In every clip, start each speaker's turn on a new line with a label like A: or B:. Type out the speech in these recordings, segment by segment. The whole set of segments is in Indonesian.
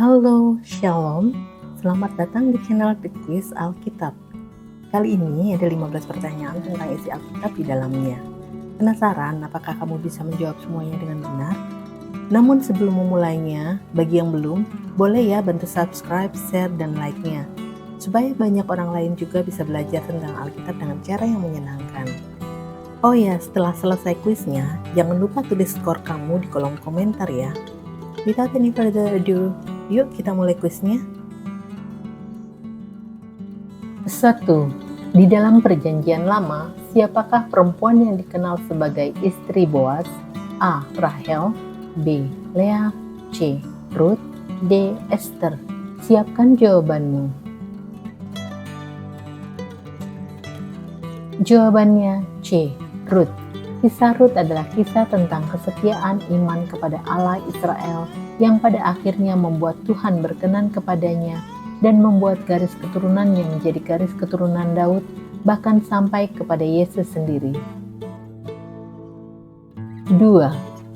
A: Halo, Shalom. Selamat datang di channel The Quiz Alkitab. Kali ini ada 15 pertanyaan tentang isi Alkitab di dalamnya. Penasaran apakah kamu bisa menjawab semuanya dengan benar? Namun sebelum memulainya, bagi yang belum, boleh ya bantu subscribe, share, dan like-nya. Supaya banyak orang lain juga bisa belajar tentang Alkitab dengan cara yang menyenangkan. Oh ya, setelah selesai kuisnya, jangan lupa tulis skor kamu di kolom komentar ya. Without any further ado, yuk kita mulai kuisnya. 1. Di dalam perjanjian lama, siapakah perempuan yang dikenal sebagai istri Boaz? A. Rahel, B. Leah, C. Ruth, D. Esther. Siapkan jawabanmu. Jawabannya C. Ruth. Kisah Ruth adalah kisah tentang kesetiaan iman kepada Allah Israel yang pada akhirnya membuat Tuhan berkenan kepadanya dan membuat garis keturunannya menjadi garis keturunan Daud, bahkan sampai kepada Yesus sendiri. 2.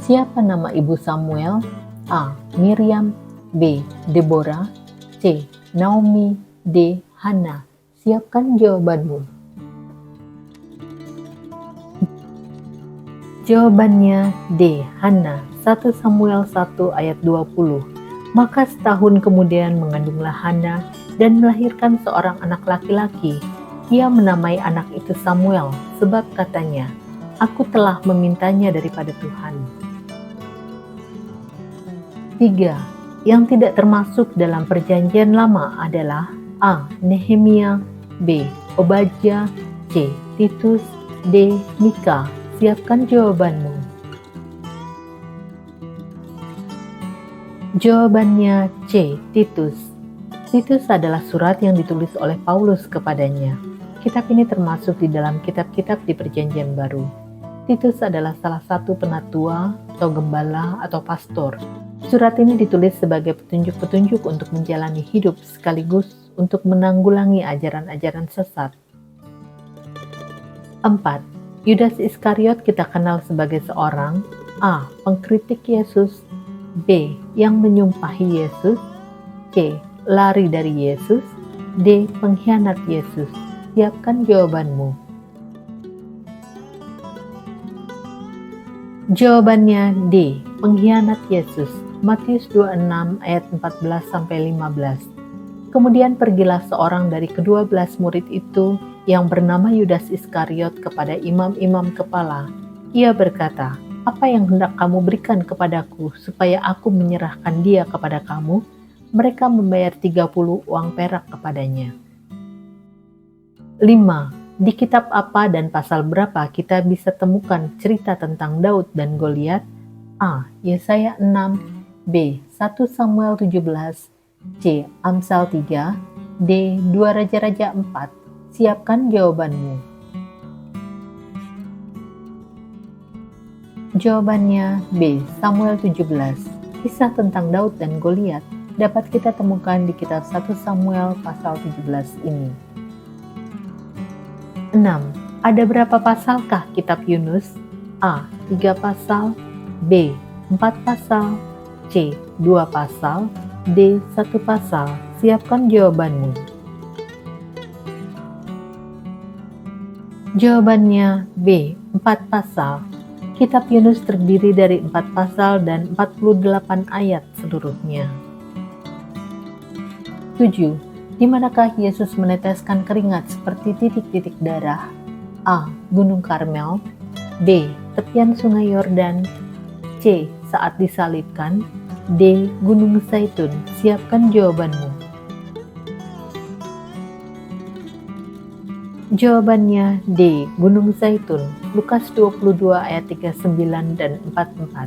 A: Siapa nama ibu Samuel? A. Miriam, B. Deborah, C. Naomi, D. Hana. Siapkan jawabanmu. Jawabannya D. Hana. 1 Samuel 1 ayat 20. Maka setahun kemudian mengandunglah Hana dan melahirkan seorang anak laki-laki. Ia menamai anak itu Samuel, sebab katanya, "Aku telah memintanya daripada Tuhan." 3. Yang tidak termasuk dalam perjanjian lama adalah A. Nehemia, B. Obadya, C. Titus, D. Mika. Siapkan jawabanmu. Jawabannya C. Titus. Titus adalah surat yang ditulis oleh Paulus kepadanya. Kitab ini termasuk di dalam kitab-kitab di Perjanjian Baru. Titus adalah salah satu penatua atau gembala atau pastor. Surat ini ditulis sebagai petunjuk-petunjuk untuk menjalani hidup sekaligus untuk menanggulangi ajaran-ajaran sesat. 4. Yudas Iskariot kita kenal sebagai seorang A. Pengkritik Yesus, B. Yang menyumpahi Yesus, C. Lari dari Yesus, D. Pengkhianat Yesus. Siapkan jawabanmu. Jawabannya D. Pengkhianat Yesus. Matius 26 ayat 14-15. Kemudian pergilah seorang dari ke-12 murid itu yang bernama Yudas Iskariot kepada imam-imam kepala. Ia berkata, "Apa yang hendak kamu berikan kepadaku supaya aku menyerahkan dia kepada kamu?" Mereka membayar 30 uang perak kepadanya. 5. Di kitab apa dan pasal berapa kita bisa temukan cerita tentang Daud dan Goliat? A. Yesaya 6, B. 1 Samuel 17, C. Amsal 3, D. 2 Raja-Raja 4. Siapkan jawabanmu. Jawabannya B. Samuel 17. Kisah tentang Daud dan Goliat dapat kita temukan di kitab 1 Samuel pasal 17 ini. 6. Ada berapa pasalkah kitab Yunus? A. 3 pasal, B. 4 pasal, C. 2 pasal, D. 1 pasal. Siapkan jawabanmu. Jawabannya B. 4 pasal. Kitab Yunus terdiri dari 4 pasal dan 48 ayat seluruhnya. 7. Di manakah Yesus meneteskan keringat seperti titik-titik darah? A. Gunung Karmel, B. Tepian Sungai Yordan, C. Saat disalibkan, D. Gunung Zaitun. Siapkan jawabanmu. Jawabannya D. Gunung Zaitun. Lukas 22 ayat 39 dan 44.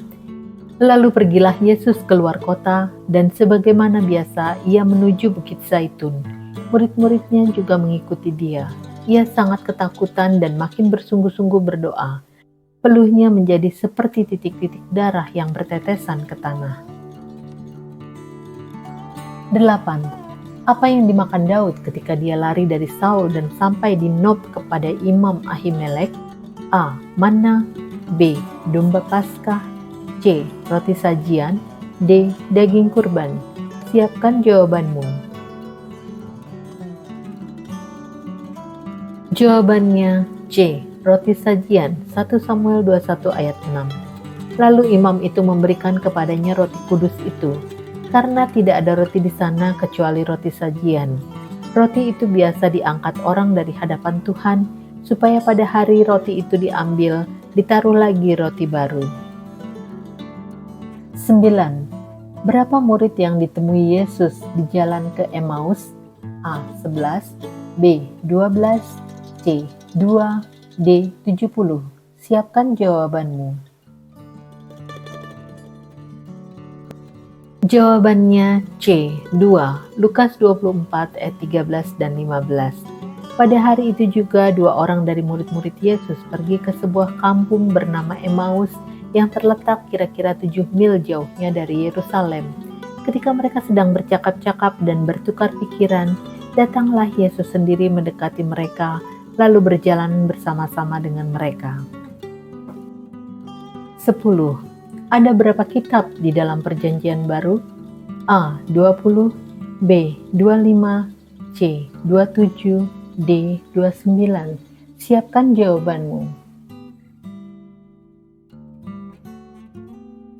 A: Lalu pergilah Yesus keluar kota dan sebagaimana biasa ia menuju Bukit Zaitun. Murid-muridnya juga mengikuti dia. Ia sangat ketakutan dan makin bersungguh-sungguh berdoa. Peluhnya menjadi seperti titik-titik darah yang bertetesan ke tanah. 8. Apa yang dimakan Daud ketika dia lari dari Saul dan sampai di Nob kepada Imam Ahimelek? A. Manna, B. Domba Paskah, C. Roti sajian, D. Daging kurban. Siapkan jawabanmu. Jawabannya C. Roti sajian, 1 Samuel 21 ayat 6. Lalu imam itu memberikan kepadanya roti kudus itu, karena tidak ada roti di sana kecuali roti sajian. Roti itu biasa diangkat orang dari hadapan Tuhan, supaya pada hari roti itu diambil, ditaruh lagi roti baru. 9. Berapa murid yang ditemui Yesus di jalan ke Emmaus? A. 11, B. 12, C. 2, D. 70. Siapkan jawabanmu. Jawabannya C. 2. Lukas 24 ayat 13 dan 15. Pada hari itu juga 2 orang dari murid-murid Yesus pergi ke sebuah kampung bernama Emmaus yang terletak kira-kira 7 mil jauhnya dari Yerusalem. Ketika mereka sedang bercakap-cakap dan bertukar pikiran, datanglah Yesus sendiri mendekati mereka, lalu berjalan bersama-sama dengan mereka. 10. Ada berapa kitab di dalam Perjanjian Baru? A. 20, B. 25, C. 27, D. 29. Siapkan jawabanmu.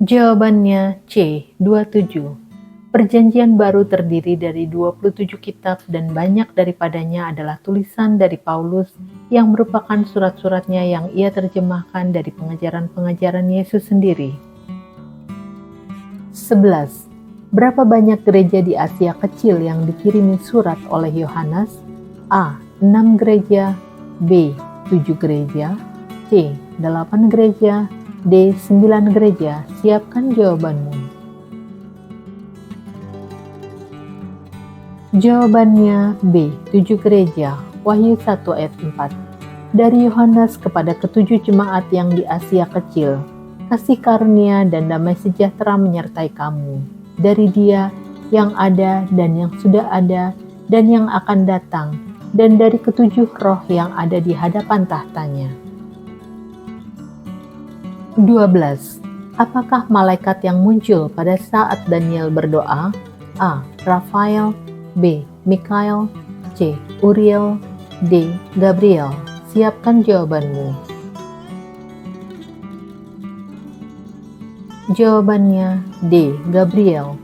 A: Jawabannya C. 27. Perjanjian Baru terdiri dari 27 kitab dan banyak daripadanya adalah tulisan dari Paulus yang merupakan surat-suratnya yang ia terjemahkan dari pengajaran-pengajaran Yesus sendiri. 11. Berapa banyak gereja di Asia Kecil yang dikirimi surat oleh Yohanes? A. 6 gereja, B. 7 gereja, C. 8 gereja, D. 9 gereja. Siapkan jawabanmu. Jawabannya B. 7 gereja. Wahyu 1 ayat 4. Dari Yohanes kepada ketujuh jemaat yang di Asia Kecil, kasih karunia dan damai sejahtera menyertai kamu. Dari Dia yang ada dan yang sudah ada dan yang akan datang, dan dari ketujuh roh yang ada di hadapan tahtanya. 12. Apakah malaikat yang muncul pada saat Daniel berdoa? A. Rafael, B. Mikael, C. Uriel, D. Gabriel. Siapkan jawabanmu. Jawabannya D. Gabriel.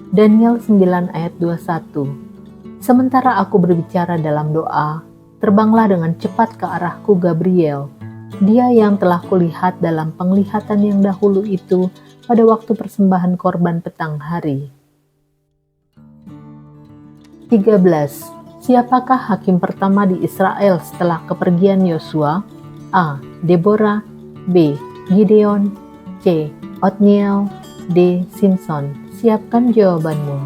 A: Daniel 9 ayat 21. Sementara aku berbicara dalam doa, terbanglah dengan cepat ke arahku Gabriel. Dia yang telah kulihat dalam penglihatan yang dahulu itu pada waktu persembahan korban petang hari. 13. Siapakah hakim pertama di Israel setelah kepergian Yosua? A. Deborah, B. Gideon, C. Othniel, D. Simson. Siapkan jawabanmu.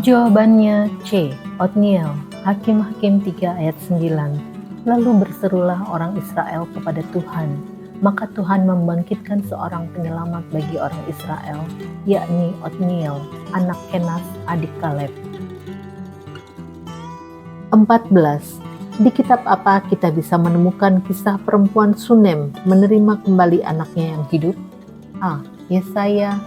A: Jawabannya C. Othniel. Hakim-Hakim 3 ayat 9. Lalu berserulah orang Israel kepada Tuhan, maka Tuhan membangkitkan seorang penyelamat bagi orang Israel, yakni Othniel, anak Kenas, adik Kaleb. 14. Di kitab apa kita bisa menemukan kisah perempuan Sunem menerima kembali anaknya yang hidup? A. Yesaya,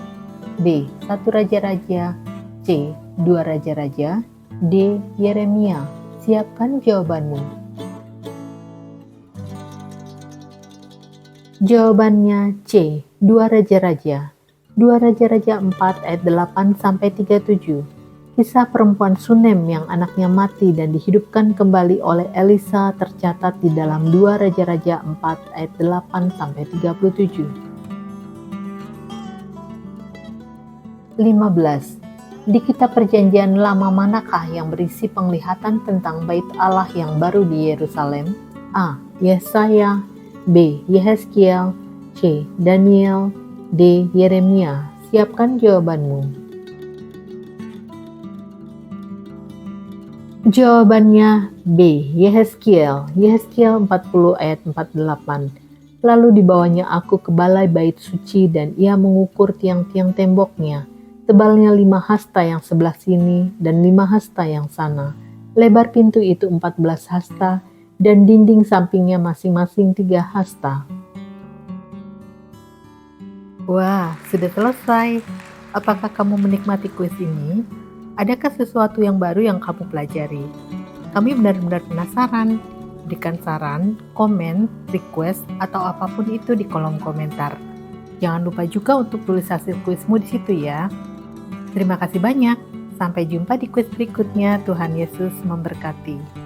A: B. 1 Raja-Raja, C. 2 Raja-Raja, D. Yeremia. Siapkan jawabanmu. Jawabannya C. 2 Raja-Raja. 2 Raja-Raja 4 ayat 8-37. Kisah perempuan Sunem yang anaknya mati dan dihidupkan kembali oleh Elisa tercatat di dalam 2 Raja-Raja 4 ayat 8-37. 15. Di kitab Perjanjian Lama manakah yang berisi penglihatan tentang Bait Allah yang baru di Yerusalem? A. Yesaya, B. Yehezkiel, C. Daniel, D. Yeremia. Siapkan jawabanmu. Jawabannya B. Yehezkiel. Yehezkiel 40 ayat 48. Lalu dibawanya aku ke balai bait suci dan ia mengukur tiang-tiang temboknya. Tebalnya 5 hasta yang sebelah sini dan 5 hasta yang sana. Lebar pintu itu 14 hasta dan dinding sampingnya masing-masing 3 hasta. Wah, sudah selesai. Apakah kamu menikmati kuis ini? Adakah sesuatu yang baru yang kamu pelajari? Kami benar-benar penasaran. Berikan saran, komen, request, atau apapun itu di kolom komentar. Jangan lupa juga untuk tulis hasil kuismu di situ ya. Terima kasih banyak. Sampai jumpa di kuis berikutnya. Tuhan Yesus memberkati.